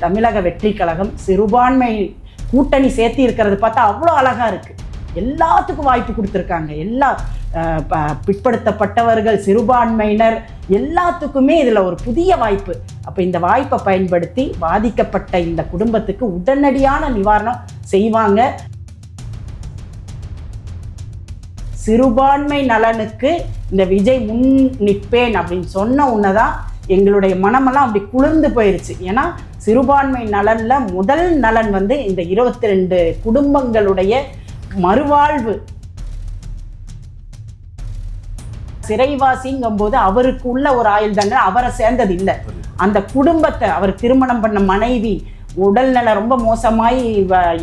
தமிழக வெற்றி கழகம் சிறுபான்மை கூட்டணி சேர்த்து இருக்கிறது பார்த்தா அவ்வளோ அழகா இருக்கு. எல்லாத்துக்கும் வாய்ப்பு கொடுத்துருக்காங்க. எல்லா பிற்படுத்தப்பட்டவர்கள், சிறுபான்மையினர் எல்லாத்துக்குமே இதில் ஒரு புதிய வாய்ப்பு. அப்போ இந்த வாய்ப்பை பயன்படுத்தி பாதிக்கப்பட்ட இந்த குடும்பத்துக்கு உடனடியான நிவாரணம் செய்வாங்க. சிறுபான்மை நலனுக்கு இந்த விஜய் முன் நிற்பேன் அப்படின்னு சொன்ன உன்னதான் எங்களுடைய மனமெல்லாம் அப்படி குளிர்ந்து போயிருச்சு. ஏன்னா சிறுபான்மை நலன்ல முதல் நலன் வந்து இந்த 22 குடும்பங்களுடைய மறுவாழ்வு. சிறைவாசிங்கும் போது அவருக்கு உள்ள ஒரு ஆயுள் தண்டனை அவரை சேர்ந்தது இல்லை. அந்த குடும்பத்தை, அவர் திருமணம் பண்ண மனைவி உடல்நல ரொம்ப மோசமாய்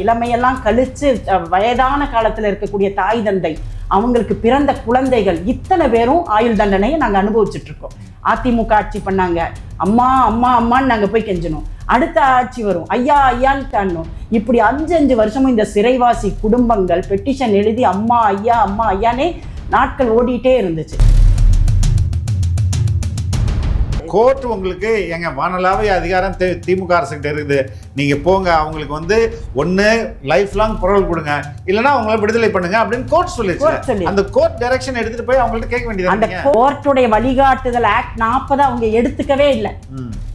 இளமையெல்லாம் கழிச்சு வயதான காலத்தில் இருக்கக்கூடிய தாய் தந்தை, அவங்களுக்கு பிறந்த குழந்தைகள், இத்தனை பேரும் ஆயுள் தண்டனையை நாங்கள் அனுபவிச்சுட்டு இருக்கோம். அதிமுக ஆட்சி பண்ணாங்க, அம்மா அம்மா அம்மான்னு நாங்கள் போய் கெஞ்சணும். அடுத்த ஆட்சி வரும், ஐயா ஐயான்னு தாண்டணும். இப்படி 5 வருஷமும் இந்த சிறைவாசி குடும்பங்கள் பெட்டிஷன் எழுதி அம்மா ஐயா அம்மா ஐயானே நாட்கள் ஓடிட்டே இருந்துச்சு. கோர்ட் உங்களுக்கு எங்க வானளாவிய அதிகாரம் திமுக அரசுகிட்ட இருக்குது, நீங்க போங்க, அவங்களுக்கு வந்து ஒன்று லைஃப் லாங் பரோல் கொடுங்க, இல்லைன்னா அவங்கள விடுதலை பண்ணுங்க அப்படின்னு கோர்ட் சொல்லிச்சு. அந்த கோர்ட் டைரக்ஷன் எடுத்துட்டு போய் அவங்கள்ட்ட கேட்க வேண்டியது. அந்த கோர்ட்டுடைய வழிகாட்டுதல் ஆக்ட் 40 அவங்க எடுத்துக்கவே இல்லை.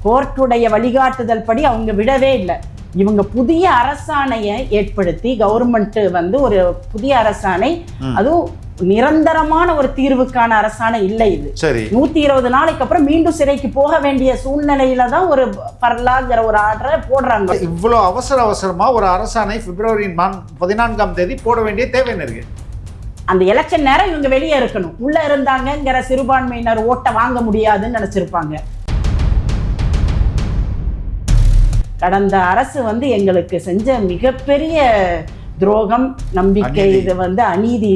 கோர்ட்டுடைய வழிகாட்டுதல் படி அவங்க விடவே இல்லை. இவங்க புதிய அரசாணையை ஏற்படுத்தி கவர்மெண்ட் வந்து ஒரு புதிய அரசாணை, அதுவும் நிரந்தரமான ஒரு தீர்வுக்கான அரசாணை இல்லை. இது 120 நாளைக்கு அப்புறம் மீண்டும் சிறைக்கு போக வேண்டிய சூழ்நிலையில தான் ஒரு பரலாங்கிற ஒரு ஆர்டரை போடுறாங்க. இவ்வளவு அவசரமா ஒரு அரசாணை பிப்ரவரி 14ஆம் தேதி போட வேண்டிய தேவை இருக்கு. அந்த எலெக்ஷன் நேரம் இவங்க வெளியே இருக்கணும். உள்ள இருந்தாங்கிற சிறுபான்மையினர் ஓட்ட வாங்க முடியாதுன்னு நினைச்சிருப்பாங்க. கடந்த அரசு வந்து எங்களுக்கு செஞ்ச மிகப்பெரிய துரோகம், நம்பிக்கை, இது வந்து அநீதி.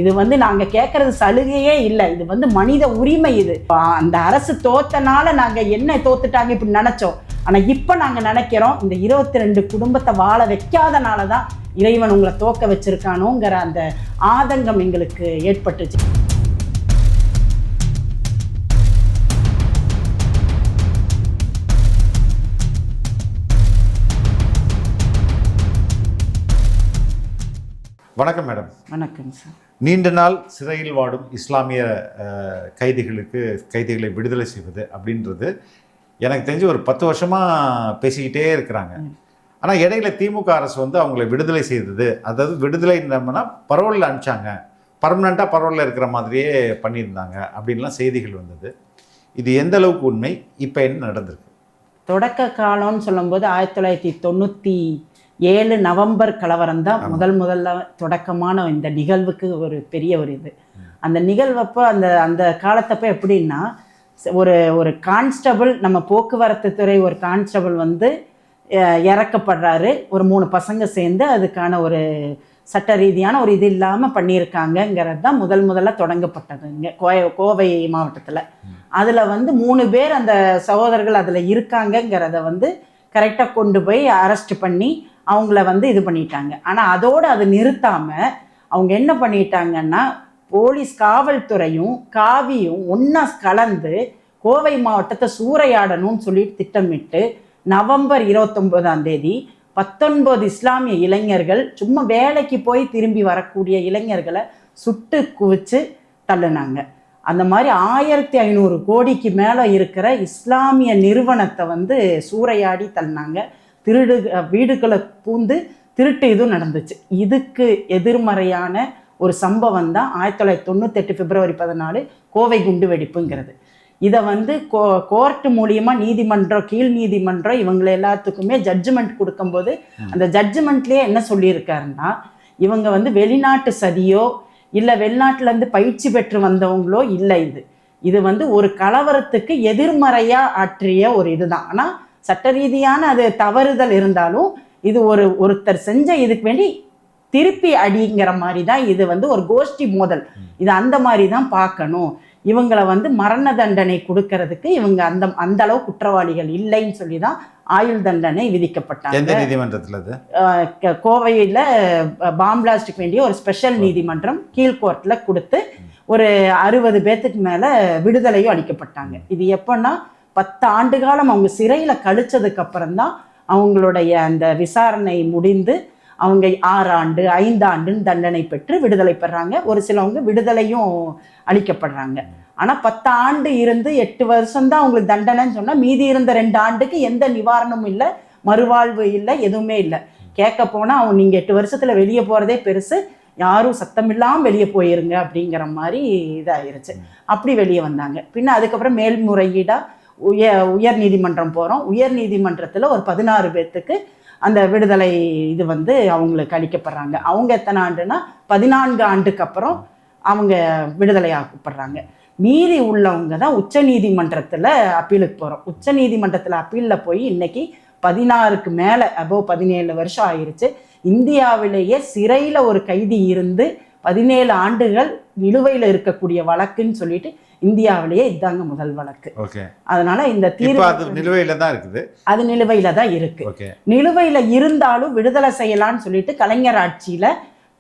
இது வந்து நாங்க கேட்கறது சலுகையே இல்லை, இது வந்து மனித உரிமை. இது அந்த அரசு தோத்தனால நாங்க என்ன தோத்துட்டாங்க இப்படி நினைச்சோம். ஆனா இப்ப நாங்க நினைக்கிறோம், இந்த 22 குடும்பத்தை வாழ வைக்காதனாலதான் இறைவன் உங்களை தோக்க வச்சிருக்கானோங்கிற அந்த ஆதங்கம் எங்களுக்கு ஏற்பட்டுச்சு. வணக்கம் மேடம். வணக்கம் சார். நீண்ட நாள் சிறையில் வாடும் இஸ்லாமிய கைதிகளை விடுதலை செய்வது அப்படின்றது எனக்கு தெரிஞ்சு ஒரு 10 வருஷமாக பேசிக்கிட்டே இருக்கிறாங்க. ஆனால் இடையில திமுக அரசு வந்து அவங்கள விடுதலை செய்தது, அதாவது விடுதலை என்னன்னா பரோலில் அனுப்பிச்சாங்க, பர்மனெண்ட்டாக பரோலில் இருக்கிற மாதிரியே பண்ணியிருந்தாங்க அப்படின்லாம் செய்திகள் வந்தது. இது எந்த அளவுக்கு உண்மை? இப்போ என்ன நடந்திருக்கு? தொடக்க காலம்னு சொல்லும்போது 1997 நவம்பர் கலவரம் தான் முதல்ல தொடக்கமான இந்த நிகழ்வுக்கு ஒரு பெரிய ஒரு இது. அந்த நிகழ்வப்போ அந்த காலத்தப்போ எப்படின்னா, ஒரு கான்ஸ்டபிள், நம்ம போக்குவரத்து துறை ஒரு கான்ஸ்டபிள் வந்து இறக்கப்படுறாரு. ஒரு 3 பசங்க சேர்ந்து அதுக்கான ஒரு சட்ட ரீதியான ஒரு இது இல்லாமல் பண்ணியிருக்காங்கங்கிறது தான் முதல்ல தொடங்கப்பட்டது இங்கே கோவை மாவட்டத்தில். அதில் வந்து 3 பேர் அந்த சகோதரர்கள் அதில் இருக்காங்கங்கிறத வந்து கரெக்டாக கொண்டு போய் அரெஸ்ட் பண்ணி அவங்கள வந்து இது பண்ணிட்டாங்க. ஆனால் அதோடு அது நிறுத்தாமல் அவங்க என்ன பண்ணிட்டாங்கன்னா, போலீஸ் காவல்துறையும் காவியும் ஒன்றா கலந்து கோவை மாவட்டத்தை சூறையாடணும்னு சொல்லிட்டு திட்டமிட்டு நவம்பர் 29ஆம் தேதி 19 இஸ்லாமிய இளைஞர்கள், சும்மா வேலைக்கு போய் திரும்பி வரக்கூடிய இளைஞர்களை சுட்டு குவிச்சு தள்ளுனாங்க. அந்த மாதிரி 1500 கோடிக்கு மேலே இருக்கிற இஸ்லாமிய நிறுவனத்தை வந்து சூறையாடி தள்ளினாங்க. வீடுகளை பூந்து திருட்டு இதுவும் நடந்துச்சு. இதுக்கு எதிர்மறையான ஒரு சம்பவம் தான் 1998 பிப்ரவரி 14 கோவை குண்டு வெடிப்புங்கிறது. இதை வந்து கோர்ட் மூலியமாக நீதிமன்றம், கீழ் நீதிமன்றம் இவங்க எல்லாத்துக்குமே ஜட்ஜ்மெண்ட் கொடுக்கும்போது அந்த ஜட்ஜ்மெண்ட்லேயே என்ன சொல்லியிருக்காருன்னா, இவங்க வந்து வெளிநாட்டு சதியோ இல்லை வெளிநாட்டிலேருந்து பயிற்சி பெற்று வந்தவங்களோ இல்லை, இது வந்து ஒரு கலவரத்துக்கு எதிர்மறையாக ஆற்றிய ஒரு இதுதான். ஆனால் சட்ட ரீதியான அது தவறுதல் இருந்தாலும் இது ஒருத்தர் செஞ்ச இதுக்கு வேண்டி திருப்பி அடிங்கிற மாதிரி தான். இது வந்து ஒரு கோஷ்டி மோதல், இது அந்த மாதிரி தான் பார்க்கணும். இவங்களை வந்து மரண தண்டனை கொடுக்கறதுக்கு இவங்க அந்த அளவு குற்றவாளிகள் இல்லைன்னு சொல்லி தான் ஆயுள் தண்டனை விதிக்கப்பட்டாங்க. எந்த நீதிமன்றத்தில்? கோவையில் பாம் பிளாஸ்டுக்கு வேண்டிய ஒரு ஸ்பெஷல் நீதிமன்றம் கீழ்கோர்ட்டில் கொடுத்து ஒரு 60 பேர்த்துக்கு மேலே விடுதலையும் அளிக்கப்பட்டாங்க. இது எப்போன்னா 10 ஆண்டு காலம் அவங்க சிறையில் கழிச்சதுக்கு அப்புறம் தான் அவங்களுடைய அந்த விசாரணை முடிந்து அவங்க 6 ஆண்டு 5 ஆண்டுன்னு தண்டனை பெற்று விடுதலை பெறாங்க. ஒரு சிலவங்க விடுதலையும் அளிக்கப்படுறாங்க. ஆனால் 10 ஆண்டு இருந்து 8 வருஷம்தான் அவங்களுக்கு தண்டனைன்னு சொன்னால் மீதி இருந்த 2 ஆண்டுக்கு எந்த நிவாரணமும் இல்லை, மறுவாழ்வு இல்லை, எதுவுமே இல்லை. கேட்க போனால் அவங்க நீங்கள் 8 வருஷத்தில் வெளியே போகிறதே பெருசு, யாரும் சத்தமில்லாமல் வெளியே போயிருங்க அப்படிங்கிற மாதிரி இதாகிருச்சு. அப்படி வெளியே வந்தாங்க. பின்ன அதுக்கப்புறம் மேல்முறையீடாக உயர் நீதிமன்றம் போகிறோம். உயர் நீதிமன்றத்தில் ஒரு 16 பேர்த்துக்கு அந்த விடுதலை இது அவங்களுக்கு அளிக்கப்படுறாங்க. அவங்க எத்தனை ஆண்டுனா 14 ஆண்டுக்கு அப்புறம் அவங்க விடுதலை ஆக்கப்படுறாங்க. மீறி உள்ளவங்க தான் உச்ச நீதிமன்றத்தில் அப்பீலுக்கு போகிறோம். உச்ச நீதிமன்றத்தில் அப்பீலில் போய் இன்னைக்கு 16க்கு மேலே அபோவ் 17 வருஷம் ஆயிருச்சு. இந்தியாவிலேயே சிறையில் ஒரு கைதி இருந்து 17 ஆண்டுகள் நிலுவையில் இருக்கக்கூடிய வழக்குன்னு சொல்லிட்டு இந்தியாவிலேயே இதாங்க முதல் வழக்கு. அதனால இந்த தீர்வு நிலுவையில தான் இருக்குது. அது நிலுவையில தான் இருக்கு. நிலுவையில இருந்தாலும் விடுதலை செய்யலான்னு சொல்லிட்டு கலைஞர் ஆட்சியில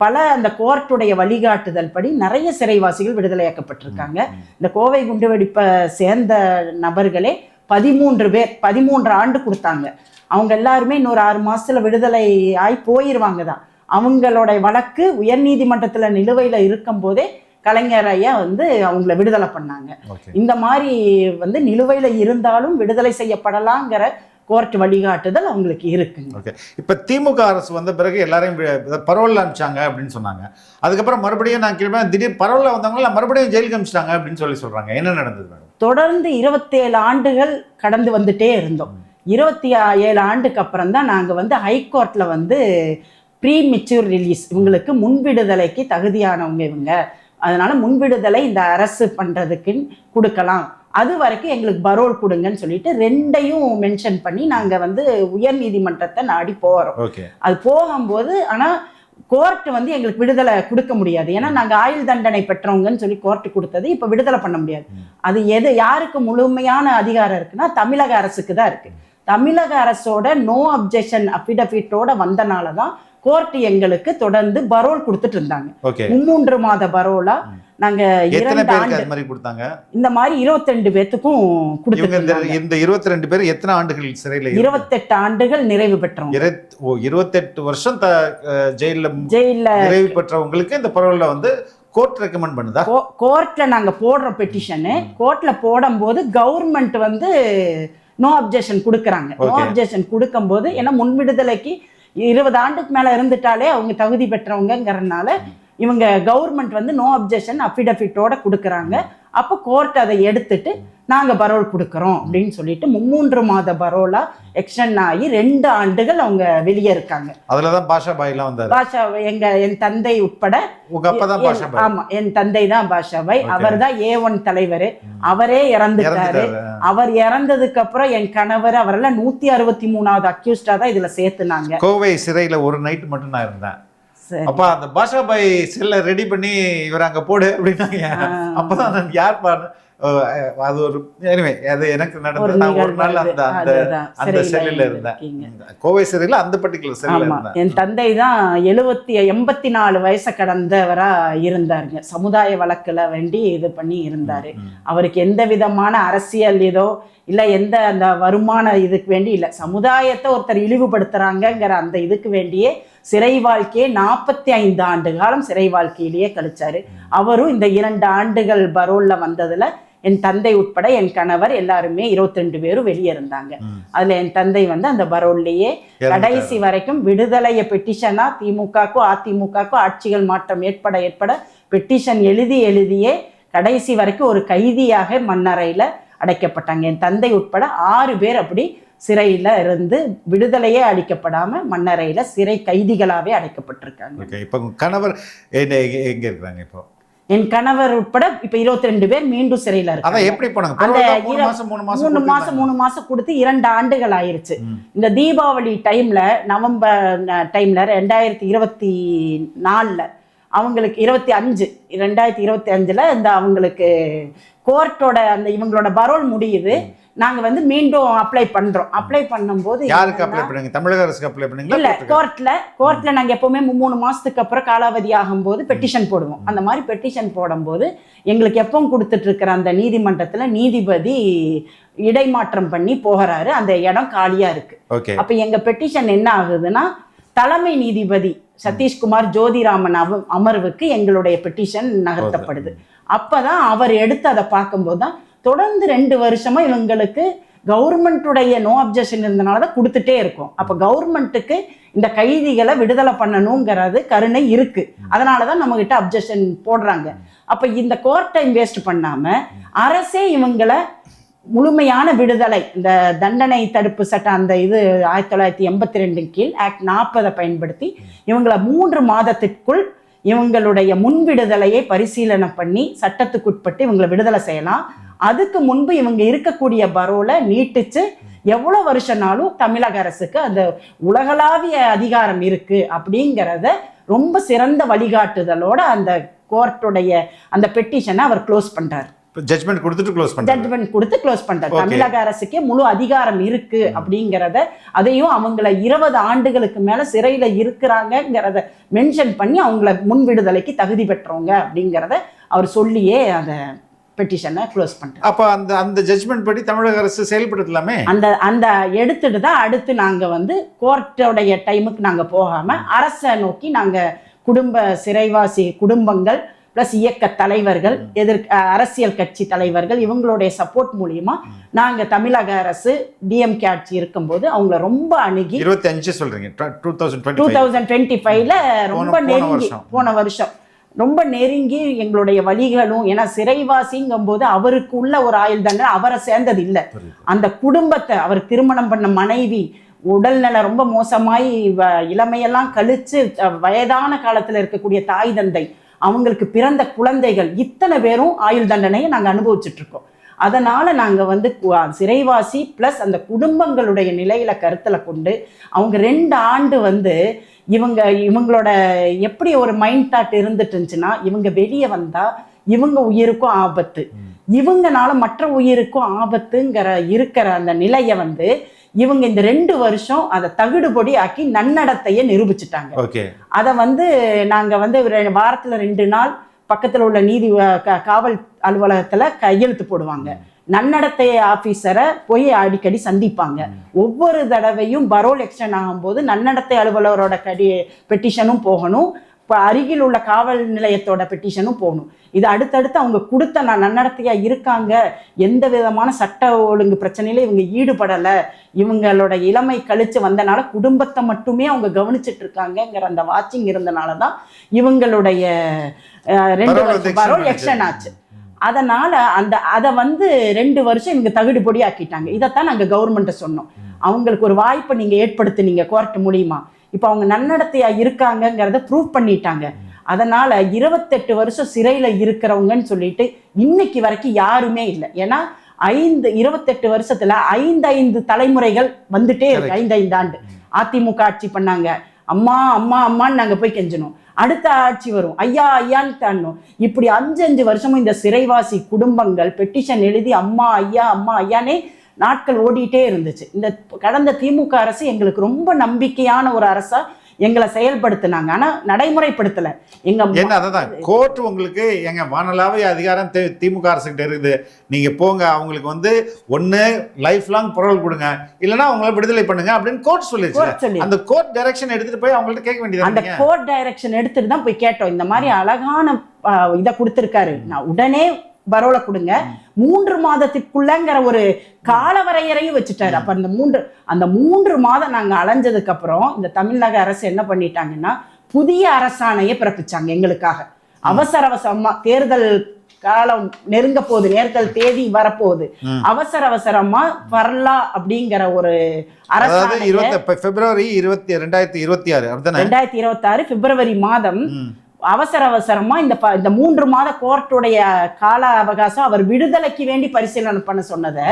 பல அந்த கோர்ட்டுடைய வழிகாட்டுதல் படி நிறைய சிறைவாசிகள் விடுதலையாக்கப்பட்டிருக்காங்க. இந்த கோவை குண்டுவெடிப்பை சேர்ந்த நபர்களே 13 பேர் 13 ஆண்டு கொடுத்தாங்க. அவங்க எல்லாருமே இன்னொரு 6 மாசத்துல விடுதலை ஆகி போயிடுவாங்க தான். அவங்களோட வழக்கு உயர்நீதிமன்றத்தில் நிலுவையில் இருக்கும் போதே கலைஞர் ஐயா அவங்கள விடுதலை பண்ணாங்க. இந்த மாதிரி நிலுவையில் இருந்தாலும் விடுதலை செய்யப்படலாங்கிற கோர்ட் வழிகாட்டுதல் அவங்களுக்கு இருக்குங்க. இப்போ திமுக அரசு வந்த பிறகு எல்லாரையும் பரவலில் அனுப்பிச்சாங்க அப்படின்னு சொன்னாங்க. அதுக்கப்புறம் மறுபடியும் நான் கேட்பேன், திடீர் பரவலில் வந்தவங்கள மறுபடியும் ஜெயிலுக்கு அனுப்பிச்சிட்டாங்க அப்படின்னு சொல்றாங்க. என்ன நடந்தது மேடம்? தொடர்ந்து 27 ஆண்டுகள் கடந்து வந்துட்டே இருந்தோம். 27 ஆண்டுக்கு அப்புறம் தான் நாங்கள் ஹைகோர்ட்டில் ப்ரீ மெச்சூர் ரிலீஸ், இவங்களுக்கு முன்விடுதலைக்கு தகுதியானவங்க இவங்க, அதனால முன்விடுதலை இந்த அரசு பண்ணுறதுக்குன்னு கொடுக்கலாம், அது வரைக்கும் எங்களுக்கு பரோல் கொடுங்கன்னு சொல்லிட்டு 2ஐயும் மென்ஷன் பண்ணி நாங்கள் உயர் நீதிமன்றத்தை நாடி போகிறோம். அது போகும்போது ஆனால் கோர்ட் எங்களுக்கு விடுதலை கொடுக்க முடியாது. ஏன்னா நாங்கள் ஆயுள் தண்டனை பெற்றவங்கன்னு சொல்லி கோர்ட்டு கொடுத்தது இப்போ விடுதலை பண்ண முடியாது. அது யாருக்கு முழுமையான அதிகாரம் இருக்குன்னா தமிழக அரசுக்கு தான் இருக்குது. தமிழக அரசோட நோ அப்ஜெக்ஷன் அஃபிடவிட்டோட வந்தனால தான் கோர்ட் எங்களுக்கு தொடர்ந்து பரோல் கொடுத்துட்டு இருந்தாங்க. 3 மாத பரோலா நாங்க 2 ஆண்டு கொடுத்தாங்க. இந்த மாதிரி 22 பேத்துக்கும் கொடுத்துருக்காங்க. இந்த 22 பேர் எத்தனை ஆண்டுகள் சிறையில்? 28 ஆண்டுகள் நிறைவு பெற்றோம். 28 வருஷம் ஜெயில நிறைவு பெற்றவங்களுக்கு இந்த பரோல்ல கோர்ட் ரெக்கமெண்ட் பண்ணுதா? கோர்ட்ல நாங்க போடுற பெட்டிஷனு கோர்ட்ல போடும்போது கவர்மெண்ட் நோ அப்ஜெக்ஷன் கொடுக்குறாங்க. நோ அப்ஜெக்ஷன் கொடுக்கும்போது ஏன்னா முன்விடுதலைக்கு 20 ஆண்டுக்கு மேலே இருந்துட்டாலே அவங்க தகுதி பெற்றவங்கிறதுனால இவங்க கவர்மெண்ட் நோ அப்ஜெக்ஷன் அஃபிடவிட்டோட கொடுக்குறாங்க. அப்போ கோர்ட் அதை எடுத்துட்டு நாங்கள் பரோல் கொடுக்குறோம் அப்படின்னு சொல்லிட்டு 3 மாத பரோலா எக்ஸ்டெண்ட் ஆகி 2 ஆண்டுகள் அவங்க வெளியே இருக்காங்க. அதில் தான் பாஷா பாய்லாம் வந்தார். பாஷா என் தந்தை உட்பட. ஆமா, என் தந்தை தான் பாஷா பாய். அவர் தான் A1 தலைவர். அவரே இறந்துட்டாரு. அவர் இறந்ததுக்கு அப்புறம் என் கணவர் அவரெல்லாம் 163வது அக்யூஸ்டா தான் இதுல சேர்த்துனாங்க. கோவை சிறையில ஒரு நைட் மட்டும் நான் இருந்தேன். அப்ப அந்த பாஷா பாய் செல்ல ரெடி பண்ணி இவர் அங்க போடு அப்படின்னாங்க. அப்பதான் நான் யார் பாரு அது ஒரு எனிவே அது எனக்கு நடந்தது. நான் ஒரு நாள் அந்த செல்லில் இருந்தேன், கோவை சிறையில், அந்த பர்டிகுலர் செல்லில் இருந்தேன். என் தந்தை தான் 84 வயசை கடந்தவரா இருந்தாருங்க. சமுதாய வழக்குல வேண்டி இது பண்ணி இருந்தாரு. அவருக்கு எந்த விதமான அரசியல் இதோ இல்லை எந்த அந்த வருமான இதுக்கு வேண்டி இல்லை, சமுதாயத்தை ஒருத்தர் இழிவுபடுத்துறாங்கங்கிற அந்த இதுக்கு வேண்டியே சிறை வாழ்க்கையே 45 ஆண்டு காலம் சிறை வாழ்க்கையிலேயே கழிச்சாரு. அவரும் இந்த 2 ஆண்டுகள் பரோல்ல வந்ததுல என் தந்தை உட்பட என் கணவர் எல்லாருமே 22 பேரும் வெளியே இருந்தாங்க. அதுல என் தந்தை அந்த பரோல்லையே கடைசி வரைக்கும் விடுதலைய பெட்டிஷனா திமுகக்கும் அதிமுகக்கும் ஆட்சிகள் மாற்றம் ஏற்பட பெட்டிஷன் எழுதியே கடைசி வரைக்கும் ஒரு கைதியாக மண்ணறையில அடைக்கப்பட்டாங்க. என் தந்தை உட்பட 6 பேர் அப்படி சிறையில் இருந்து விடுதலையே அளிக்கப்படாம மண்ணறையில சிறை கைதிகளாவே அடைக்கப்பட்டிருக்காங்க. இப்போ கணவர் எங்க இருக்காங்க? இப்போ என் கணவர் உட்பட இப்ப 22 பேர் மீண்டும் சிறையில இருக்காங்க. எப்படி போனாங்க? அந்த 3 மாசம் கொடுத்து 2 ஆண்டுகள் ஆயிருச்சு. இந்த தீபாவளி டைம்ல நவம்பர் டைம்ல 2024 அவங்களுக்கு 2025 இந்த அவங்களுக்கு கோர்ட்டோட அந்த இவங்களோட பரோல் முடியுது. நாங்க மீண்டும் அப்ளை பண்றோம். அப்ளை பண்ணும்போது யாருக்கு அப்ளை பண்ணுங்க? தமிழக அரசுக்கு அப்ளை பண்ணுங்க? இல்ல, கோர்ட்ல நாங்க எப்பவுமே 3 மாசத்துக்கு அப்புறம் காலாவதி ஆகும்போது பெட்டிஷன் போடுவோம். அந்த மாதிரி பெட்டிஷன் போடும்போது எங்களுக்கு எப்பவும் கொடுத்துட்டு இருக்கிற அந்த நீதிமன்றத்துல நீதிபதி இடைமாற்றம் பண்ணி போகிறாரு. அந்த இடம் காலியா இருக்கு. அப்ப எங்க பெட்டிஷன் என்ன ஆகுதுன்னா, தலைமை நீதிபதி சதீஷ்குமார் ஜோதிராமன் அமர்வுக்கு எங்களுடைய பெட்டிஷன் நகர்த்தப்படுது. அப்பதான் அவர் எடுத்து அதை பார்க்கும்போது தான் தொடர்ந்து 2 வருஷமா இவங்களுக்கு கவர்மெண்ட்டுடைய நோ அப்ஜெக்ஷன் இருந்தனாலதான் கொடுத்துட்டே இருக்கும். அப்ப கவர்மெண்ட்டுக்கு இந்த கைதிகளை விடுதலை பண்ணணுங்கிறது கருணை இருக்கு. அதனாலதான் நம்ம கிட்ட அப்ஜெக்ஷன் போடுறாங்க. அப்ப இந்த கோர்ட் டைம் வேஸ்ட் பண்ணாம அரசே இவங்களை முழுமையான விடுதலை, இந்த தண்டனை தடுப்பு சட்டம் அந்த இது 1982 கீழ் ஆக்ட் 40 பயன்படுத்தி இவங்களை 3 மாதத்திற்குள் இவங்களுடைய முன் விடுதலையை பரிசீலனை பண்ணி சட்டத்துக்குட்பட்டு இவங்களை விடுதலை செய்யலாம். அதுக்கு முன்பு இவங்க இருக்கக்கூடிய பரோல நீட்டிச்சு எவ்வளவு வருஷம்னாலும் தமிழக அரசுக்கு அந்த உலகளாவிய அதிகாரம் இருக்கு அப்படிங்கிறத ரொம்ப சிறந்த வழிகாட்டுதலோட அந்த கோர்ட்டுடைய அந்த பெட்டிஷனை அவர் க்ளோஸ் பண்றாரு. ஜட்மெண்ட் கொடுத்துட்டு க்ளோஸ் பண்றாரு. தமிழக அரசுக்கே முழு அதிகாரம் இருக்கு அப்படிங்கிறத, அதையும் அவங்கள 20 ஆண்டுகளுக்கு மேல சிறையில இருக்கிறாங்கிறத மென்ஷன் பண்ணி அவங்கள முன் விடுதலைக்கு தகுதி பெற்றவங்க அப்படிங்கிறத அவர் சொல்லியே அந்த பெட்டிஷனை க்ளோஸ் பண்றாரு. அப்ப அந்த ஜட்மெண்ட் படி தமிழக அரசு செயல்படுத்தலாமே. அந்த எடுத்துட்டு தான் அடுத்து நாங்க வந்து கோர்ட்டோடைய டைமுக்கு நாங்க போகாம அரசை நோக்கி நாங்க குடும்ப சிறைவாசி குடும்பங்கள் பிளஸ் இயக்க தலைவர்கள், அரசியல் கட்சி தலைவர்கள் இவங்களுடைய சப்போர்ட் மூலியமா நாங்க தமிழக அரசு டிஎம்கே ஆட்சி இருக்கும்போது அவங்கள ரொம்ப அணுகி 25 சொல்றீங்க 2025ல ரொம்ப நெருங்கி போன வருஷம் ரொம்ப நெருங்கி எங்களுடைய வழிகளும், ஏன்னா சிறைவாசிங்கும் போது அவருக்கு உள்ள ஒரு ஆயுள் தண்டனை அவரை சேர்ந்தது இல்லை. அந்த குடும்பத்தை, அவர் திருமணம் பண்ண மனைவி உடல்நல ரொம்ப மோசமாய் இளமையெல்லாம் கழிச்சு வயதான காலத்துல இருக்கக்கூடிய தாய் தந்தை, அவங்களுக்கு பிறந்த குழந்தைகள், இத்தனை பேரும் ஆயுள் தண்டனையை நாங்கள் அனுபவிச்சுட்டு இருக்கோம். அதனால நாங்கள் வந்து சிறைவாசி பிளஸ் அந்த குடும்பங்களுடைய நிலையில கருத்துல கொண்டு அவங்க 2 ஆண்டு வந்து இவங்களோட எப்படி ஒரு மைண்ட் தாட் இருந்துட்டு இருந்துச்சுன்னா, இவங்க வெளியே வந்தா இவங்க உயிருக்கும் ஆபத்து, இவங்கனால மற்ற உயிருக்கும் ஆபத்துங்கிற இருக்கிற அந்த நிலையை வந்து இவங்க இந்த 2 வருஷம் அதை தகுடுபொடி ஆக்கி நன்னடத்தையை நிரூபிச்சுட்டாங்க. அதை வந்து நாங்க வந்து வாரத்துல 2 நாள் பக்கத்துல உள்ள நீதி காவல் அலுவலகத்துல கையெழுத்து போடுவாங்க. நன்னடத்தை ஆபீசரை போய் அடிக்கடி சந்திப்பாங்க. ஒவ்வொரு தடவையும் பரோல் எக்ஸ்டெண்ட் ஆகும்போது நன்னடத்தை அலுவலரோட பெட்டிஷனும் போகணும், அருகில் உள்ள காவல் நிலையத்தோட பெட்டிஷனும் போகணும். இது அடுத்தடுத்து அவங்க கொடுத்த நன்னடத்தையா இருக்காங்க, எந்த விதமான சட்ட ஒழுங்கு பிரச்சனையில இவங்க ஈடுபடலை, இவங்களோட இளமை கழிச்சு வந்தனால குடும்பத்தை மட்டுமே அவங்க கவனிச்சுட்டு இருக்காங்கங்கிற அந்த வாட்சிங் இருந்தனால தான் இவங்களுடைய 2 வருஷம் பரோல் எக்ஸ்டெண்ட் ஆச்சு. அதனால அதை வந்து 2 வருஷம் இவங்க தகுடுபொடி ஆக்கிட்டாங்க. இதைத்தான் நாங்க கவர்மெண்ட்டை சொன்னோம், அவங்களுக்கு ஒரு வாய்ப்பை நீங்க ஏற்படுத்தினீங்க கோர்ட் மூலியமா, இப்போ அவங்க நன்னடத்தையா இருக்காங்கிறத ப்ரூவ் பண்ணிட்டாங்க. அதனால 28 வருஷம் சிறையில இருக்கிறவங்கன்னு சொல்லிட்டு இன்னைக்கு வரைக்கும் யாருமே இல்லை. ஏன்னா 28 வருஷத்துல 5 தலைமுறைகள் வந்துட்டே இருக்கு. 5 ஆண்டு அதிமுக ஆட்சி பண்ணாங்க, அம்மா அம்மா அம்மான்னு நாங்க போய் கெஞ்சணும், அடுத்த ஆட்சி வரும் ஐயா ஐயான்னு தாண்டணும். இப்படி 5 வருஷமும் இந்த சிறைவாசி குடும்பங்கள் பெட்டிஷன் எழுதி அம்மா ஐயா அம்மா ஐயானே நாட்கள் ஓடிட்டே இருந்துச்சு. இந்த கடந்த திமுக அரசு எங்களுக்கு ரொம்ப நம்பிக்கையான ஒரு அரசா எங்களை செயல்படுத்தினாங்க, ஆனா நடைமுறைப்படுத்தல. அதான் கோர்ட் உங்களுக்கு எங்க வானளாவிய அதிகாரம் திமுக அரசுகிட்ட இருக்குது, நீங்க போங்க, அவங்களுக்கு வந்து ஒண்ணு லைஃப் லாங் பரோல் கொடுங்க, இல்லைன்னா அவங்கள விடுதலை பண்ணுங்க அப்படின்னு கோர்ட் சொல்லிடுச்சு. அந்த கோர்ட் டைரக்ஷன் எடுத்துட்டு போய் அவங்கள்ட்ட கேட்க வேண்டியது. அந்த கோர்ட் டைரக்ஷன் எடுத்துட்டு தான் போய் கேட்டோம். இந்த மாதிரி அழகான இதை கொடுத்துருக்காரு, நான் உடனே பரோல கொடுங்க, 3 மாதத்திற்குள்ளங்கிற ஒரு கால வரையறையும் வச்சுட்டாரு. அப்ப அந்த 3 மாதம் நாங்க அலைஞ்சதுக்கு அப்புறம் இந்த தமிழக அரசு என்ன பண்ணிட்டாங்கன்னா புதிய அரசாணையை பிறப்பிச்சாங்க எங்களுக்காக. அவசரமா தேர்தல் காலம் நெருங்க போகுது, தேர்தல் தேதி வரப்போகுது, அவசரமா வரலாம் அப்படிங்கிற ஒரு அரசாணை பிப்ரவரி 2026 பிப்ரவரி மாதம் அவசரமா இந்த 3 மாத கோர்ட்டுடைய கால அவகாசம் அவர் விடுதலைக்கு வேண்டி பரிசீலனை பண்ண சொன்னதை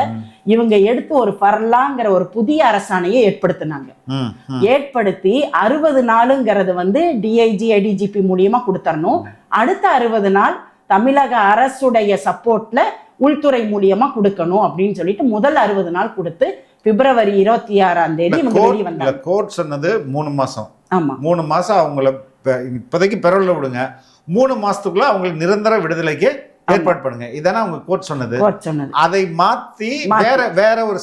இவங்க எடுத்து ஒரு பரலாங்கிற ஒரு புதிய அரசாணையை ஏற்படுத்தினாங்க. ஏற்படுத்தி 60 நாளுங்கிறது வந்து டிஐஜி ஐடிஜிபி மூலியமா கொடுத்தரணும். அடுத்த 60 நாள் தமிழக அரசுடைய சப்போர்ட்ல உள்துறை மூலியமா கொடுக்கணும் அப்படின்னு சொல்லிட்டு முதல் 60 நாள் கொடுத்து பிப்ரவரி 26ஆம் தேதி இவங்க வெளியே வந்தாங்க. கோர்ட் சொன்னது 3 மாசம். ஆமா, 3 மாசம் அவங்கள இப்போதைக்கு பெறல விடுங்க, 3 மாசத்துக்குள்ள அவங்களுக்கு நிரந்தர விடுதலைக்கு ஏற்பாடு பண்ணுங்க. இதானே அவங்க கோர்ட் சொன்னது. அதை மாத்தி வேற ஒரு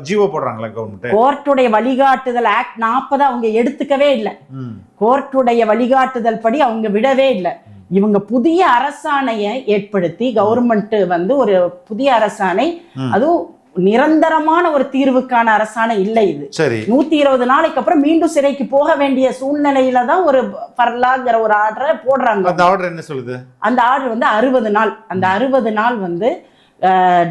ஜிஓ போடுறாங்களா கவர்மெண்ட்? கோர்ட்டுடைய வழிகாட்டுதல் ஆக்ட் 40 அவங்க எடுத்துக்கவே இல்லை. கோர்ட்டுடைய வழிகாட்டுதல் படி அவங்க விடவே இல்லை. இவங்க புதிய அரசாணையை ஏற்படுத்தி கவர்மெண்ட் வந்து ஒரு புதிய அரசாணை, அதுவும் நிரந்தரமான ஒரு தீர்வுக்கான அரசாணை இல்லை. இது 120 நாளைக்கு அப்புறம் மீண்டும் சிறைக்கு போக வேண்டிய சூழ்நிலையில தான் ஒரு பர்லாங்கிற ஒரு ஆர்டரை போடுறாங்க. அந்த ஆர்டர் என்ன சொல்லுது? அந்த ஆர்டர் வந்து 60 நாள். அந்த 60 நாள் வந்து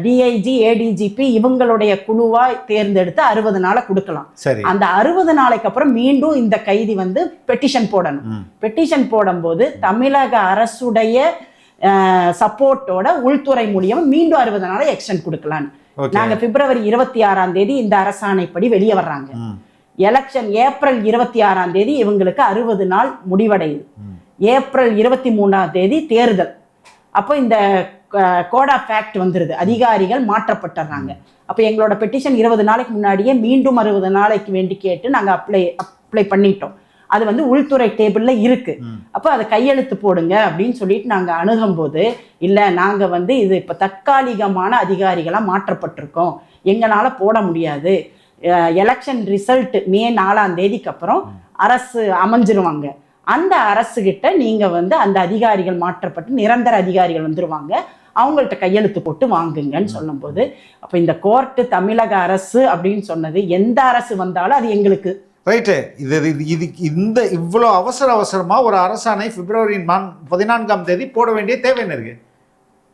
டிஐஜி ஏடிஜிபி இவங்களுடைய குழுவா தேர்ந்தெடுத்து 60 நாளை கொடுக்கலாம். அந்த 60 நாளைக்கு அப்புறம் மீண்டும் இந்த கைதி வந்து பெட்டிஷன் போடணும். பெட்டிஷன் போடும்போது தமிழக அரசுடைய சப்போர்ட்டோட உள்துறை மூலியமா மீண்டும் 60 நாளை எக்ஸ்டெண்ட் கொடுக்கலாம். நாங்க பிப்ரவரி 26ஆம் தேதி இந்த அரசாணைப்படி வெளியே வர்றாங்க. எலெக்ஷன் ஏப்ரல் 26ஆம் தேதி இவங்களுக்கு 60 நாள் முடிவடையுது. ஏப்ரல் 23ஆம் தேதி தேர்தல். அப்போ இந்த கோட் ஆஃப் ஆக்ட் வந்துருது, அதிகாரிகள் மாற்றப்பட்டுறாங்க. அப்போ எங்களோட பெட்டிஷன் 20 நாளைக்கு முன்னாடியே மீண்டும் 60 நாளைக்கு வேண்டி கேட்டு நாங்கள் அப்ளை பண்ணிட்டோம். அது வந்து உள்துறை டேபிள்ல இருக்கு. அப்போ அதை கையெழுத்து போடுங்க அப்படின்னு சொல்லிட்டு நாங்கள் அணுகும்போது, இல்லை நாங்கள் வந்து இது இப்போ தற்காலிகமான அதிகாரிகளாக மாற்றப்பட்டிருக்கோம், எங்களால் போட முடியாது. எலெக்ஷன் ரிசல்ட் மே 4ஆம் தேதிக்கு அப்புறம் அரசு அமைஞ்சிருவாங்க. அந்த அரசுகிட்ட நீங்கள் வந்து அந்த அதிகாரிகள் மாற்றப்பட்டு நிரந்தர அதிகாரிகள் வந்துருவாங்க, அவங்கள்ட்ட கையெழுத்து போட்டு வாங்குங்கன்னு சொல்லும்போது, அப்போ இந்த கோர்ட்டு தமிழக அரசு அப்படின்னு சொன்னது எந்த அரசு வந்தாலும் அது எங்களுக்கு ரைட்டு. இந்த இவ்வளோ அவசரமா ஒரு அரசாணை பிப்ரவரி 14ஆம் தேதி போட வேண்டிய தேவை என்ன இருக்கு?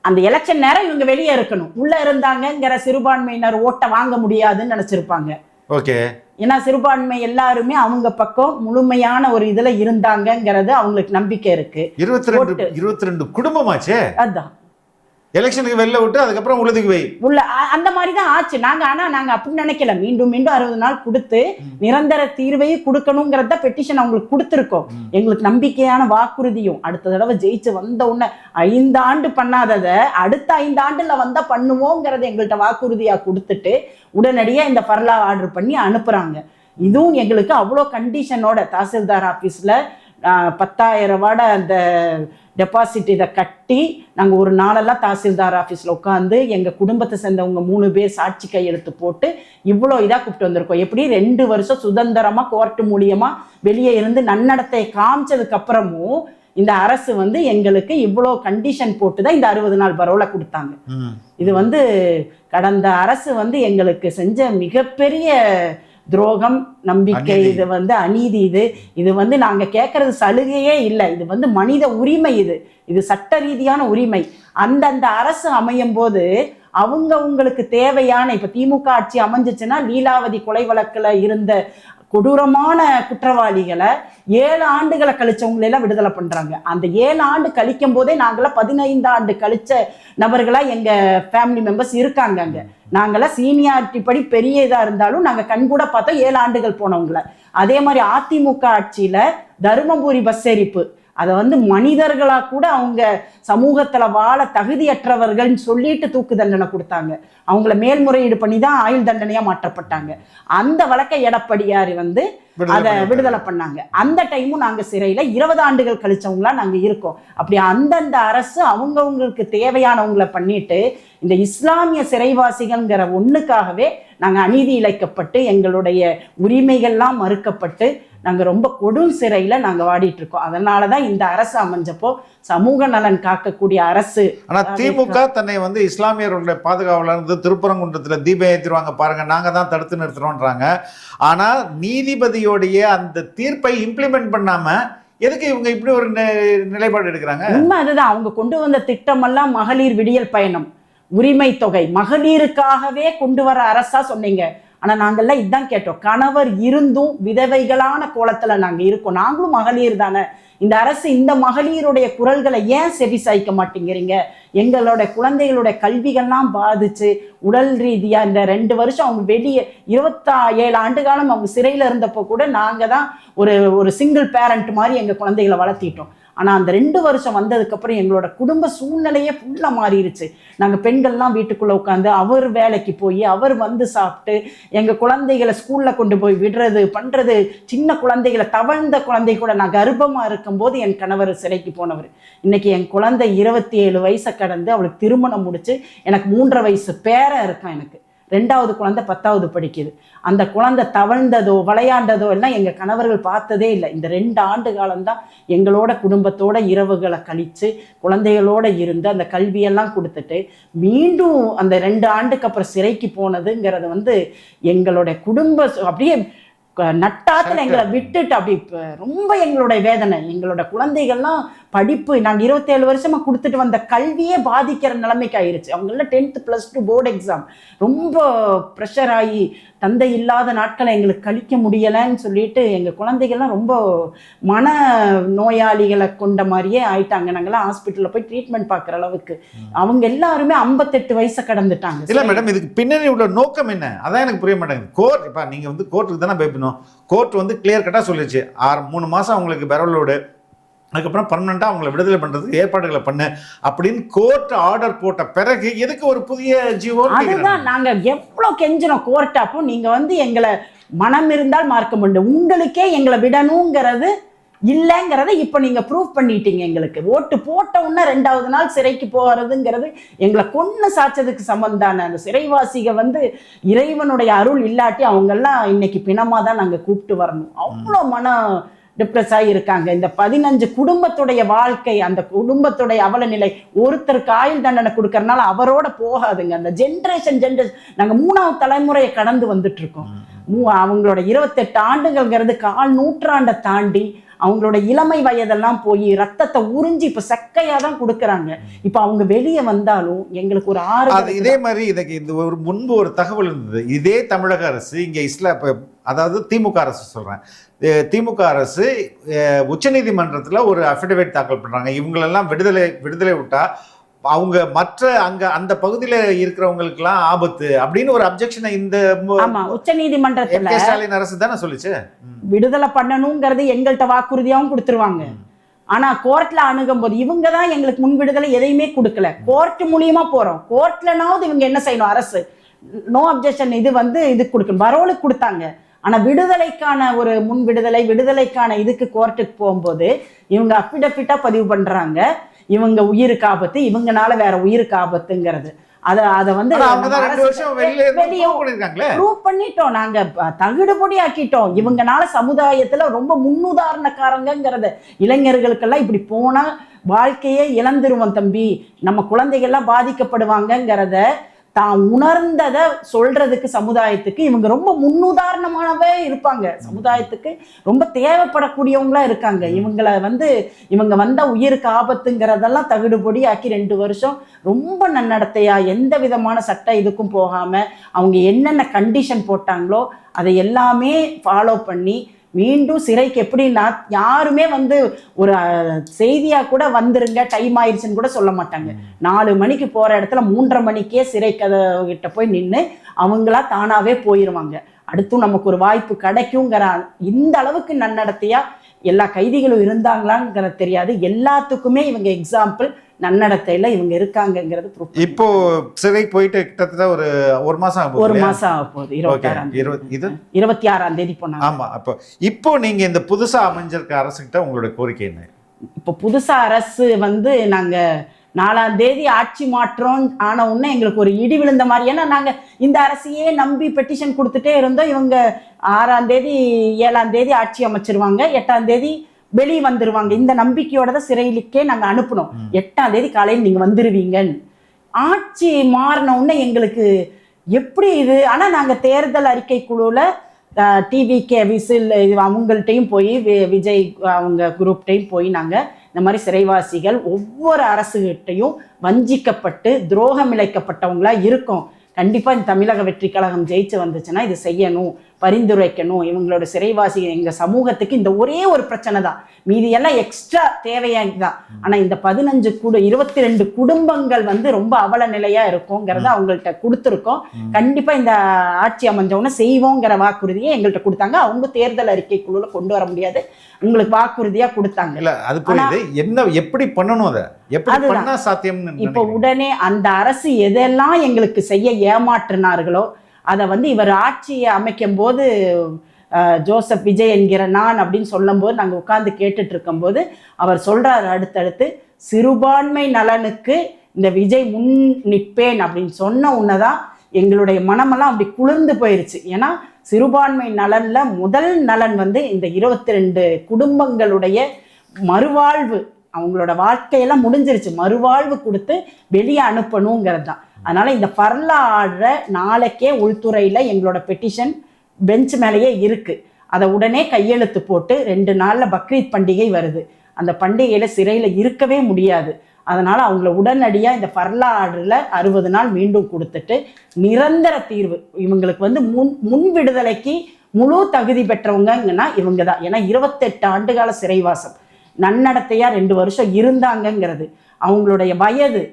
அந்த எலெக்ஷன் நேரம் இவங்க வெளியே இருக்கணும். உள்ள இருந்தாங்கிற சிறுபான்மையினர் ஓட்டை வாங்க முடியாதுன்னு நினைச்சிருப்பாங்க. ஓகே. ஏன்னா சிறுபான்மை எல்லாருமே அவங்க பக்கம் முழுமையான ஒரு இதுல இருந்தாங்கிறது அவங்களுக்கு நம்பிக்கை இருக்கு. 22 குடும்பமாச்சே. அதான் எலெக்ஷனுக்கு வெளில விட்டு அதுக்கப்புறம் உள்ளதுக்கு வை உள்ள அந்த மாதிரி தான் ஆச்சு. நாங்க அப்படி நினைக்கல. மீண்டும் 60 நாள் கொடுத்து நிரந்தர தீர்வையும் கொடுக்கணுங்கிறத பெட்டிஷன் அவங்களுக்கு கொடுத்துருக்கோம். எங்களுக்கு நம்பிக்கையான வாக்குறுதியும், அடுத்த தடவை ஜெயிச்சு வந்த உடனே 5 ஆண்டு பண்ணாததை அடுத்த 5 ஆண்டுல வந்தா பண்ணுவோங்கிறத எங்கள்கிட்ட வாக்குறுதியா கொடுத்துட்டு உடனடியா இந்த பர்லா ஆர்டர் பண்ணி அனுப்புறாங்க. இதுவும் எங்களுக்கு அவ்வளோ கண்டிஷனோட தாசில்தார் ஆஃபீஸ்ல 10,000 ரூபாட அந்த டெபாசிட் இதை கட்டி நாங்கள் ஒரு நாளெல்லாம் தாசில்தார் ஆஃபீஸில் உட்காந்து எங்கள் குடும்பத்தை சேர்ந்தவங்க 3 பேர் சாட்சி கையெழுத்து போட்டு இவ்வளோ இதாக கூப்பிட்டு வந்திருக்கோம். எப்படி 2 வருஷம் சுதந்திரமாக கோர்ட்டு மூலியமாக வெளியே இருந்து நன்னடத்தை காமிச்சதுக்கப்புறமும் இந்த அரசு வந்து எங்களுக்கு இவ்வளோ கண்டிஷன் போட்டு தான் இந்த 60 நாள் பரோலை கொடுத்தாங்க. இது வந்து கடந்த அரசு வந்து எங்களுக்கு செஞ்ச மிகப்பெரிய துரோகம், நம்பிக்கை. இது வந்து அநீதி. இது வந்து நாங்க கேட்கறது சலுகையே இல்லை, இது வந்து மனித உரிமை. இது சட்ட ரீதியான உரிமை. அந்தந்த அரசு அமையும் போது அவங்களுக்கு தேவையான, இப்ப திமுக ஆட்சி அமைஞ்சிச்சுன்னா லீலாவதி கொலை வழக்குல இருந்த கொடூரமான குற்றவாளிகளை 7 ஆண்டுகளை கழிச்சவங்களெல்லாம் விடுதலை பண்றாங்க. அந்த 7 ஆண்டு கழிக்கும் போதே நாங்களாம் 15 ஆண்டு கழிச்ச நபர்களா எங்க ஃபேமிலி மெம்பர்ஸ் இருக்காங்க. அங்க நாங்களாம் சீனியாரிட்டி படி பெரிய இதா இருந்தாலும் நாங்க கண்கூட பார்த்தோம் 7 ஆண்டுகள் போனவங்கள. அதே மாதிரி அதிமுக ஆட்சியில தருமபுரி பஸ் எரிப்பு, அதை வந்து மனிதர்களா கூட அவங்க சமூகத்துல வாழ தகுதியற்றவர்கள்னு சொல்லிட்டு தூக்கு தண்டனை கொடுத்தாங்க. அவங்கள மேல்முறையீடு பண்ணி தான் ஆயுள் தண்டனையா மாற்றப்பட்டாங்க. அந்த வழக்கை எடப்பாடியார் வந்து அதை விடுதலை பண்ணாங்க. அந்த டைமும் நாங்க சிறையில 20 ஆண்டுகள் கழிச்சவங்களா நாங்க இருக்கோம். அப்படி அந்தந்த அரசு அவங்கவுங்களுக்கு தேவையானவங்களை பண்ணிட்டு இந்த இஸ்லாமிய சிறைவாசிகள்ங்கிற ஒண்ணுக்காகவே நாங்க அநீதி இழைக்கப்பட்டு எங்களுடைய உரிமைகள்லாம் மறுக்கப்பட்டு நாங்க ரொம்ப கொடும் சிறையில நாங்க வாடிட்டு இருக்கோம். அதனாலதான் இந்த அரசு அமைஞ்சப்போ சமூக நலன் காக்கக்கூடிய அரசு. ஆனா திமுக தன்னை வந்து இஸ்லாமியர்களுடைய பாதுகாவலர் இருந்து திருப்பரங்குன்றத்துல தீபம் ஏற்றிடுவாங்க பாருங்க, நாங்க தான் தடுத்து நிறுத்துறோன்றாங்க. ஆனா நீதிபதியோடைய அந்த தீர்ப்பை இம்ப்ளிமெண்ட் பண்ணாம எதுக்கு இவங்க இப்படி ஒரு நிலைப்பாடு எடுக்கிறாங்க? உண்மை அதுதான். அவங்க கொண்டு வந்த திட்டமெல்லாம் மகளிர் விடியல் பயணம், உரிமை தொகை, மகளிருக்காகவே கொண்டு வர அரசா சொன்னீங்க. ஆனா நாங்கள்லாம் இதுதான் கேட்டோம். கணவர் இருந்தும் விதவைகளான கோலத்துல நாங்க இருக்கோம். நாங்களும் மகளிர் தானே. இந்த அரசு இந்த மகளிருடைய குரல்களை ஏன் செவி சாய்க்க மாட்டேங்கிறீங்க? எங்களோட குழந்தைகளுடைய கல்விகள்லாம் பாதிச்சு உடல் ரீதியா இந்த 2 வருஷம் அவங்க வெளியே 27 ஆண்டு காலம் அவங்க சிறையில இருந்தப்போ கூட நாங்க தான் ஒரு சிங்கிள் பேரண்ட் மாதிரி எங்க குழந்தைகளை வளர்த்திட்டோம். ஆனால் அந்த 2 வருஷம் வந்ததுக்கப்புறம் எங்களோட குடும்ப சூழ்நிலையே ஃபுல்லாக மாறிடுச்சு. நாங்கள் பெண்கள்லாம் வீட்டுக்குள்ளே உட்காந்து அவர் வேலைக்கு போய் அவர் வந்து சாப்பிட்டு எங்கள் குழந்தைகளை ஸ்கூலில் கொண்டு போய் விடுறது பண்ணுறது. சின்ன குழந்தைகளை தவழ்ந்த குழந்தை கூட நான் கர்ப்பமாக இருக்கும்போது என் கணவர் சிறைக்கு போனவர். இன்னைக்கு என் குழந்தை 27 வயசை கடந்து அவளுக்கு திருமணம் முடிச்சு எனக்கு 3.5 வயசு பேரன் இருக்கான். எனக்கு 2வது குழந்தை 10வது படிக்குது. அந்த குழந்தை தவழ்ந்ததோ விளையாண்டதோ எல்லாம் எங்கள் கணவர்கள் பார்த்ததே இல்லை. இந்த 2 ஆண்டு காலம்தான் எங்களோட குடும்பத்தோட இரவுகளை கழித்து குழந்தைகளோடு இருந்து அந்த கல்வியெல்லாம் கொடுத்துட்டு மீண்டும் அந்த 2 ஆண்டுக்கு அப்புறம் சிறைக்கு போனதுங்கிறது வந்து எங்களுடைய குடும்ப அப்படியே நட்டாத்துல எங்களை விட்டுட்டு அப்படி ரொம்ப எங்களுடைய வேதனை. எங்களோட குழந்தைகள்லாம் படிப்பு நாங்கள் 27 வருஷமா கொடுத்துட்டு வந்த கல்வியே பாதிக்கிற நிலைமைக்கு ஆயிடுச்சு. அவங்களாம் 10th +2 போர்டு எக்ஸாம் ரொம்ப ப்ரெஷர் ஆகி தந்தை இல்லாத நாட்களை எங்களுக்கு கழிக்க முடியலைன்னு சொல்லிட்டு எங்கள் குழந்தைகள்லாம் ரொம்ப மன நோயாளிகளை கொண்ட மாதிரியே ஆயிட்டாங்க. நாங்கள்லாம் ஹாஸ்பிட்டலில் போய் ட்ரீட்மெண்ட் பார்க்குற அளவுக்கு அவங்க எல்லாருமே 58 வயசை கடந்துட்டாங்க. இல்லை மேடம், இதுக்கு பின்னணி உள்ள நோக்கம் என்ன? அதான் எனக்கு புரிய மாட்டேங்குது. கோர்ட் இப்போ நீங்கள் வந்து கோர்ட்டுக்கு தானே பயப்படணும். கோர்ட் வந்து கிளியர் கட்டாக சொல்லிடுச்சு 3 மாதம் அவங்களுக்கு பெரவலோடு, அதுக்கப்புறம் பர்மனெண்ட்டாக அவங்களை விடுதலை பண்ணுறதுக்கு ஏற்பாடுகளை பண்ணு அப்படின்னு கோர்ட் ஆர்டர் போட்ட பிறகு எதுக்கு ஒரு புதிய ஜீவோ? அதுதான் நாங்கள் எவ்வளோ கெஞ்சினோம் கோர்ட். அப்போ நீங்கள் வந்து எங்களை மனம் இருந்தால் மார்க்க முடியும், உங்களுக்கே எங்களை விடணுங்கிறது இல்லைங்கிறத இப்போ நீங்கள் ப்ரூவ் பண்ணிட்டீங்க. எங்களுக்கு ஓட்டு போட்ட உடனே 2வது நாள் சிறைக்கு போகிறதுங்கிறது எங்களை கொன்று சாய்ச்சதுக்கு சம்பந்தான. அந்த சிறைவாசிக வந்து இறைவனுடைய அருள் இல்லாட்டி அவங்கெல்லாம் இன்னைக்கு பிணமாக தான் நாங்கள் கூப்பிட்டு வரணும். அவ்வளோ டிப்ரெஸ் ஆகியிருக்காங்க. இந்த 15 குடும்பத்துடைய வாழ்க்கை, அந்த குடும்பத்துடைய அவல நிலை, ஒருத்தருக்கு ஆயுள் தண்டனை கொடுக்கறதுனால அவரோட போகாதுங்க. அந்த ஜென்ரேஷன் நாங்கள் 3வது தலைமுறையை கடந்து வந்துட்டு இருக்கோம். அவங்களோட 28 ஆண்டுகள்ங்கிறது 1/4 நூற்றாண்டை தாண்டி அவங்களோட இளமை வயதெல்லாம் போய் ரத்தத்தை உறிஞ்சி இப்போ செக்கையாக தான் கொடுக்குறாங்க. இப்போ அவங்க வெளியே வந்தாலும் எங்களுக்கு ஒரு இதே மாதிரி இது ஒரு முன்பு ஒரு தகவல் இருந்தது. இதே தமிழக அரசு இங்கே அதாவது திமுக அரசு சொல்கிறேன், திமுக அரசு உச்சநீதிமன்றத்தில் ஒரு அஃபிடவிட் தாக்கல் பண்ணுறாங்க. இவங்களெல்லாம் விடுதலை விட்டா அவங்க மற்ற அந்த பகுதியில் இருக்கிறவங்களுக்குலாம் ஆபத்து அப்படின்னு ஒரு அப்ஜெக்ஷனை இந்த உச்சநீதிமன்றத்தில் ஸ்டாலின் அரசு தானே சொல்லிச்சு. விடுதலை பண்ணணுங்கிறது எங்கள்கிட்ட வாக்குறுதியாகவும் கொடுத்துருவாங்க. ஆனா கோர்ட்ல அணுகும் போது இவங்க தான் எங்களுக்கு முன் விடுதலை எதையுமே கொடுக்கல. கோர்ட் மூலியமா போறோம். கோர்ட்லனாவது இவங்க என்ன செய்யணும்? அரசு நோ அப்ஜெக்ஷன் இது கொடுக்கணும். பரோலுக்கு கொடுத்தாங்க. ஆனா விடுதலைக்கான ஒரு முன் விடுதலைக்கான இதுக்கு கோர்ட்டுக்கு போகும்போது இவங்க அஃபிடவிட்டா பதிவு பண்றாங்க, இவங்க உயிருக்கு ஆபத்து, இவங்கனால வேற உயிருக்கு ஆபத்துங்கிறது. அதை வந்து ப்ரூவ் பண்ணிட்டோம். நாங்க தகுடுபடி ஆக்கிட்டோம். இவங்கனால சமுதாயத்துல ரொம்ப முன்னுதாரணக்காரங்கிறத இளைஞர்களுக்கெல்லாம் இப்படி போனா வாழ்க்கையே இழந்துருவோம் தம்பி, நம்ம குழந்தைகள்லாம் பாதிக்கப்படுவாங்கங்கிறத தான் உணர்ந்ததை சொல்றதுக்கு சமுதாயத்துக்கு இவங்க ரொம்ப முன்னுதாரணமானவே இருப்பாங்க. சமுதாயத்துக்கு ரொம்ப தேவைப்படக்கூடியவங்களா இருக்காங்க. இவங்க வந்த உயிருக்கு ஆபத்துங்கிறதெல்லாம் தகுடுபடி ஆக்கி 2 வருஷம் ரொம்ப நன்னடத்தையா எந்த விதமான சட்ட இதுக்கும் போகாம அவங்க என்னென்ன கண்டிஷன் போட்டாங்களோ அதை எல்லாமே ஃபாலோ பண்ணி மீண்டும் சிறைக்கு எப்படின்னா யாருமே ஒரு செய்தியா கூட வந்துருங்க டைம் ஆயிடுச்சுன்னு கூட சொல்ல மாட்டாங்க. 4 மணிக்கு போற இடத்துல 3:30 மணிக்கே சிறை கிட்ட போய் நின்று அவங்களா தானாவே போயிடுவாங்க. அடுத்தும் நமக்கு ஒரு வாய்ப்பு கிடைக்குங்கிற இந்த அளவுக்கு நன்னடத்தையா எல்லா கைதிகளும் இருந்தாங்களாங்கிறது தெரியாது. எல்லாத்துக்குமே இவங்க எக்ஸாம்பிள் நன்னடத்தையில இவங்க இருக்காங்கிறது. இப்போ சிறை போயிட்டு கிட்டத்தட்ட ஒரு மாசம் ஆக போகுது. 26ஆம் தேதி போனாங்க. ஆமா. இப்போ நீங்க இந்த புதுசா அமைஞ்சிருக்க அரசுகிட்ட உங்களுடைய கோரிக்கை என்ன? இப்போ புதுசா அரசு நாங்க 4ஆம் தேதி ஆட்சி மாற்றம் ஆன உடனே எங்களுக்கு ஒரு இடி விழுந்த மாதிரி. ஏன்னா நாங்க இந்த அரசையே நம்பி பெட்டிஷன் கொடுத்துட்டே இருந்தோம். இவங்க 6ஆம் தேதி 7ஆம் தேதி ஆட்சி அமைச்சிருவாங்க, 8ஆம் தேதி வெளியே வந்துருவாங்க. இந்த நம்பிக்கையோட தான் சிறையிலுக்கே நாங்க அனுப்புனோம். 8ஆம் தேதி காலையில் நீங்க வந்துருவீங்கன்னு. ஆட்சி மாறின உடனே எங்களுக்கு எப்படி இது? ஆனா நாங்க தேர்தல் அறிக்கை குழுல டிவிகே விசில் அவங்கள்ட்டையும் போய் விஜய் அவங்க குரூப்டையும் போய் நாங்கள் இந்த மாதிரி சிறைவாசிகள் ஒவ்வொரு அரசுகிட்டையும் வஞ்சிக்கப்பட்டு துரோகம் இழைக்கப்பட்டவங்களா இருக்கோம். கண்டிப்பாக இந்த தமிழக வெற்றி கழகம் ஜெயிச்சு வந்துச்சுன்னா இது செய்யணும், பரிந்துரைக்கணும், இவங்களோட சிறைவாசி எங்கள் சமூகத்துக்கு இந்த ஒரே ஒரு பிரச்சனை தான், மீதி எல்லாம் எக்ஸ்ட்ரா தேவையாக தான். ஆனால் இந்த 22 குடும்பங்கள் வந்து ரொம்ப அவல நிலையாக இருக்குங்கிறத அவங்கள்ட்ட கொடுத்துருக்கோம். கண்டிப்பாக இந்த ஆட்சி அமைஞ்சவொன்னே செய்வோங்கிற வாக்குறுதியை எங்கள்கிட்ட கொடுத்தாங்க. அவங்க தேர்தல் அறிக்கை குழுவில் கொண்டு வர முடியாது, உங்களுக்கு வாக்குறுதியாக கொடுத்தாங்க. இல்ல அது புரியுது, என்ன எப்படி பண்ணணும், அதை எப்படி பண்ணா சாத்தியம்னு. இப்போ உடனே அந்த அரசு எதெல்லாம் எங்களுக்கு செய்ய ஏமாற்றினார்களோ அதை வந்து இவர் ஆட்சியை அமைக்கும் போது ஜோசப் விஜய் என்கிற நான் அப்படின்னு சொல்லும் போது நாங்கள் உட்கார்ந்து கேட்டுட்டு இருக்கும்போது அவர் சொல்றாரு, அடுத்தடுத்து சிறுபான்மை நலனுக்கு இந்த விஜய் முன் நிற்பேன் அப்படின்னு சொன்ன உடனேதான் எங்களுடைய மனமெல்லாம் அப்படி குளிர்ந்து போயிருச்சு. ஏன்னா சிறுபான்மை நலன்ல முதல் நலன் வந்து இந்த 22 குடும்பங்களுடைய மறுவாழ்வு, அவங்களோட வாழ்க்கையெல்லாம் முடிஞ்சிருச்சு, மறுவாழ்வு கொடுத்து வெளியே அனுப்பணுங்கிறது தான். அதனால இந்த ஃபர்லா ஆர்டரை நாளைக்கே உள்துறையில எங்களோட பெட்டிஷன் பெஞ்ச் மேலேயே இருக்கு, அதை உடனே கையெழுத்து போட்டு 2 நாள்ல பக்ரீத் பண்டிகை வருது, அந்த பண்டிகையில சிறையில இருக்கவே முடியாது. அதனால அவங்கள உடனடியாக இந்த ஃபர்லா ஆர்டரில் 60 நாள் மீண்டும் கொடுத்துட்டு நிரந்தர தீர்வு, இவங்களுக்கு வந்து முன் விடுதலைக்கு முழு தகுதி பெற்றவங்கன்னா இவங்க தான். ஏன்னா 28 ஆண்டுகால சிறைவாசம், நன்னடத்தையா 2 வருஷம் இருந்தாங்கங்கிறது, அவங்களுடைய வயது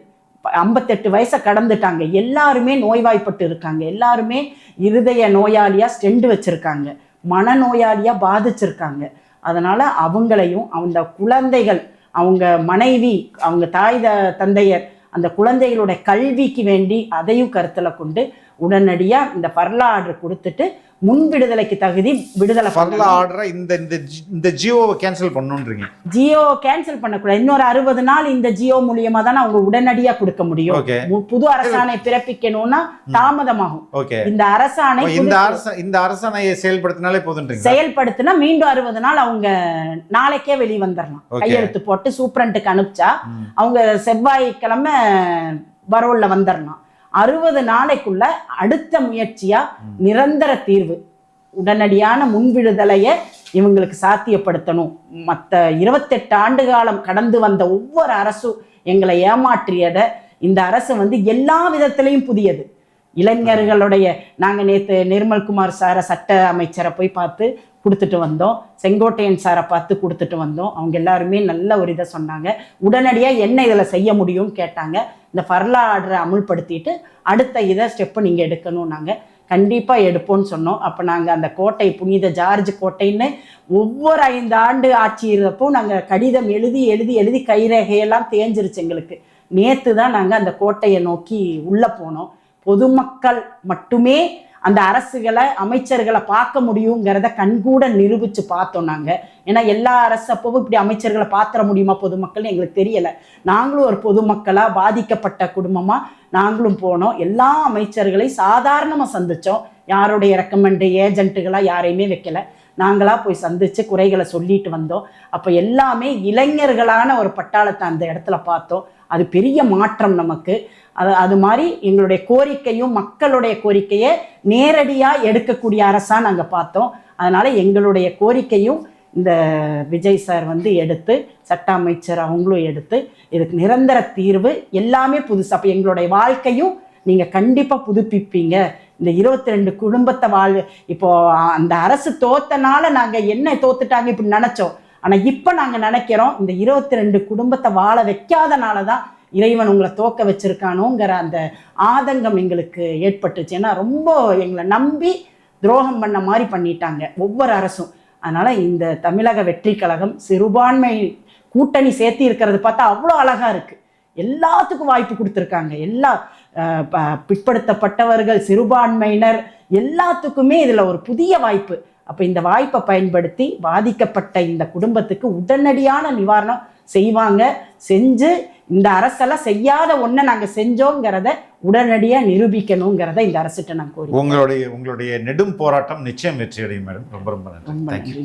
58 வயசை கடந்துட்டாங்க, எல்லாருமே நோய்வாய்ப்பட்டு இருக்காங்க, எல்லாருமே இருதய நோயாளியா ஸ்டெண்ட் வச்சிருக்காங்க, மனநோயாளியா பாதிச்சிருக்காங்க. அதனால அவங்களையும் அந்த குழந்தைகள், அவங்க மனைவி, அவங்க தாய் தந்தையர், அந்த குழந்தைகளுடைய கல்விக்கு வேண்டி அதையும் கருத்தில் கொண்டு உடனடியாக இந்த ஃபர்லா ஆர்டர் கொடுத்துட்டு முன் விடுதலைக்கு தகுதி விடுதலை. ஃபர்லா ஆர்டரை இந்த ஜியோவை கேன்சல் பண்ணணுன்றீங்க? ஜியோ கேன்சல் பண்ணக்கூடாது, இன்னொரு 60 நாள் இந்த ஜியோ மூலியமா தானே அவங்க உடனடியாக கொடுக்க முடியும். புது அரசாணை பிறப்பிக்கணும்னா தாமதமாகும். இந்த அரசாணை இந்த அரசாணையை செயல்படுத்தினாலே போதுன்றீங்க? செயல்படுத்தினா மீண்டும் 60 நாள் அவங்க நாளைக்கே வெளியே வந்துடலாம், கையெழுத்து போட்டு சூப்பரண்ட்டுக்கு அனுப்பிச்சா அவங்க செவ்வாய்க்கிழமை பரோல்ல வந்துடலாம். 60 நாளைக்குள்ள அடுத்த முயற்சியா நிரந்தர தீர்வு, உடனடியான முன்விடுதலையை இவங்களுக்கு சாத்தியப்படுத்தணும். மற்ற 28 ஆண்டு காலம் கடந்து வந்த ஒவ்வொரு அரசும் எங்களை ஏமாற்றியத இந்த அரசு வந்து எல்லா விதத்திலையும் புதியது. இளைஞர்களுடைய நாங்கள் நேற்று நிர்மல்குமார் சாரை சட்ட அமைச்சரை போய் பார்த்து கொடுத்துட்டு வந்தோம், செங்கோட்டையன் சாரை பார்த்து கொடுத்துட்டு வந்தோம். அவங்க எல்லாருமே நல்ல ஒரு இதை சொன்னாங்க, உடனடியாக என்ன இதில் செய்ய முடியும்னு கேட்டாங்க. இந்த ஃபர்லா ஆர்டரை அமுல்படுத்திட்டு அடுத்த இதை ஸ்டெப்பு நீங்கள் எடுக்கணும், நாங்கள் கண்டிப்பாக எடுப்போம்னு சொன்னோம். அப்போ நாங்கள் அந்த கோட்டை, புனித ஜார்ஜ் கோட்டைன்னு ஒவ்வொரு 5 ஆண்டு ஆட்சி இருந்தப்போ நாங்கள் கடிதம் எழுதி எழுதி எழுதி கைரேகையெல்லாம் தேஞ்சிருச்சு எங்களுக்கு. நேற்று தான் நாங்கள் அந்த கோட்டையை நோக்கி உள்ளே போனோம். பொதுமக்கள் மட்டுமே அந்த அரசுகளை, அமைச்சர்களை பார்க்க முடியுங்கிறத கண்கூட நிரூபித்து பார்த்தோம் நாங்கள். ஏன்னா எல்லா அரசு அப்பவும் இப்படி அமைச்சர்களை பார்த்துட முடியுமா பொதுமக்கள்னு எங்களுக்கு தெரியலை. நாங்களும் ஒரு பொதுமக்களாக, பாதிக்கப்பட்ட குடும்பமாக நாங்களும் போனோம். எல்லா அமைச்சர்களையும் சாதாரணமாக சந்தித்தோம், யாருடைய ரெக்கமெண்டு ஏஜென்ட்டுகளாக யாரையுமே வைக்கல, நாங்களாக போய் சந்தித்து குறைகளை சொல்லிட்டு வந்தோம். அப்போ எல்லாமே இளைஞர்களான ஒரு பட்டாளத்தை அந்த இடத்துல பார்த்தோம். அது பெரிய மாற்றம் நமக்கு. அது மாதிரி எங்களுடைய கோரிக்கையும் மக்களுடைய கோரிக்கையை நேரடியாக எடுக்கக்கூடிய அரசாக நாங்கள் பார்த்தோம். அதனால் எங்களுடைய கோரிக்கையும் இந்த விஜய் சார் வந்து எடுத்து, சட்ட அமைச்சர் அவங்களும் எடுத்து, இதுக்கு நிரந்தர தீர்வு, எல்லாமே புதுசு. அப்போ எங்களுடைய வாழ்க்கையும் நீங்கள் கண்டிப்பாக புதுப்பிப்பீங்க. இந்த 22 குடும்பத்தை இப்போது அந்த அரசு தோத்தனால நாங்கள் என்ன தோத்துட்டாங்க இப்படி நினச்சோம். ஆனால் இப்போ நாங்கள் நினைக்கிறோம், இந்த 22 குடும்பத்தை வாழ வைக்காதனால தான் இறைவன் உங்களை தோக்க வச்சிருக்கானோங்கிற அந்த ஆதங்கம் எங்களுக்கு ஏற்பட்டுச்சு. ஏன்னா ரொம்ப எங்களை நம்பி துரோகம் பண்ண மாதிரி பண்ணிட்டாங்க ஒவ்வொரு அரசும். அதனால் இந்த தமிழக வெற்றி கழகம் சிறுபான்மை கூட்டணி சேர்த்து இருக்கிறது பார்த்தா அவ்வளோ அழகாக இருக்குது. எல்லாத்துக்கும் வாய்ப்பு கொடுத்துருக்காங்க, எல்லா பிற்படுத்தப்பட்டவர்கள், சிறுபான்மையினர் எல்லாத்துக்குமே இதில் ஒரு புதிய வாய்ப்பு. அப்போ இந்த வாய்ப்பை பயன்படுத்தி பாதிக்கப்பட்ட இந்த குடும்பத்துக்கு உடனடியான நிவாரணம் செய்வாங்க. செஞ்சு இந்த அரசெல்லாம் செய்யாத ஒன்றை நாங்கள் செஞ்சோங்கிறத உடனடியாக நிரூபிக்கணுங்கிறத இந்த அரசிட்ட நான் கோரி. உங்களுடைய நெடும் போராட்டம் நிச்சயம் வெற்றி அடையும் மேடம். ரொம்ப ரொம்ப நன்றி.